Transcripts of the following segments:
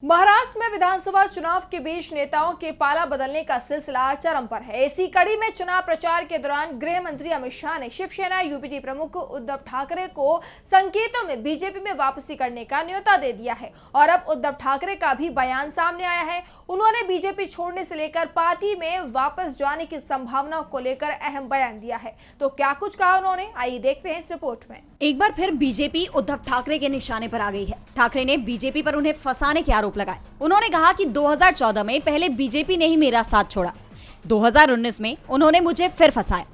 महाराष्ट्र में विधानसभा चुनाव के बीच नेताओं के पाला बदलने का सिलसिला चरम पर है। इसी कड़ी में चुनाव प्रचार के दौरान गृह मंत्री अमित शाह ने शिवसेना यूपीटी प्रमुख उद्धव ठाकरे को संकेतों में बीजेपी में वापसी करने का न्योता दे दिया है और अब उद्धव ठाकरे का भी बयान सामने आया है। उन्होंने बीजेपी छोड़ने से लेकर पार्टी में वापस जाने की संभावनाओं को लेकर अहम बयान दिया है। तो क्या कुछ कहा उन्होंने, आइए देखते हैं इस रिपोर्ट में। एक बार फिर बीजेपी उद्धव ठाकरे के निशाने पर आ गई है। ठाकरे ने बीजेपी पर उन्हें फंसाने के आरोप लगाए। उन्होंने कहा कि 2014 में पहले बीजेपी ने ही मेरा साथ छोड़ा, 2019 में उन्होंने मुझे फिर फंसाया।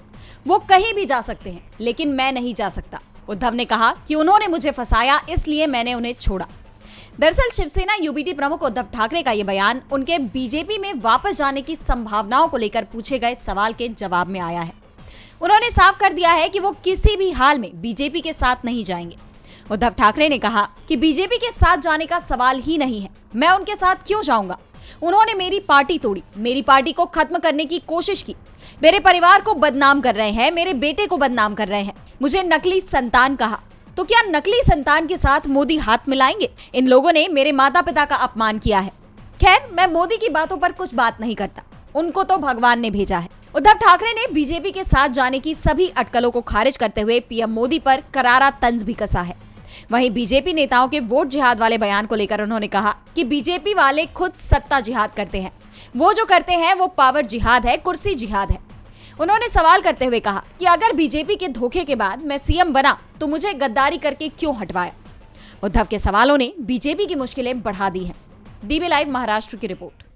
वो कहीं भी जा सकते हैं लेकिन मैं नहीं जा सकता। उद्धव ने कहा कि उन्होंने मुझे फंसाया इसलिए मैंने उन्हें छोड़ा। दरअसल शिवसेना यूपीटी प्रमुख उद्धव ठाकरे का ये बयान उनके बीजेपी में वापस जाने की संभावनाओं को लेकर पूछे गए सवाल के जवाब में आया है। उन्होंने साफ कर दिया है कि वो किसी भी हाल में बीजेपी के साथ नहीं जाएंगे। उद्धव ठाकरे ने कहा कि बीजेपी के साथ जाने का सवाल ही नहीं है, मैं उनके साथ क्यों जाऊंगा। उन्होंने मेरी पार्टी तोड़ी, मेरी पार्टी को खत्म करने की कोशिश की, मेरे परिवार को बदनाम कर रहे हैं, मेरे बेटे को बदनाम कर रहे हैं, मुझे नकली संतान कहा। तो क्या नकली संतान के साथ मोदी हाथ मिलाएंगे? इन लोगों ने मेरे माता पिता का अपमान किया है। खैर, मैं मोदी की बातों पर कुछ बात नहीं करता, उनको तो भगवान ने भेजा है। उद्धव ठाकरे ने बीजेपी के साथ जाने की सभी अटकलों को खारिज करते हुए पीएम मोदी पर करारा तंज भी कसा है। वहीं बीजेपी नेताओं के वोट जिहाद वाले बयान को लेकर उन्होंने कहा कि बीजेपी वाले खुद सत्ता जिहाद करते हैं, वो जो करते हैं वो पावर जिहाद है, कुर्सी जिहाद है। उन्होंने सवाल करते हुए कहा कि अगर बीजेपी के धोखे के बाद मैं सीएम बना तो मुझे गद्दारी करके क्यों हटवाया। उद्धव के सवालों ने बीजेपी की मुश्किलें बढ़ा दी हैं। डीबी लाइव महाराष्ट्र की रिपोर्ट।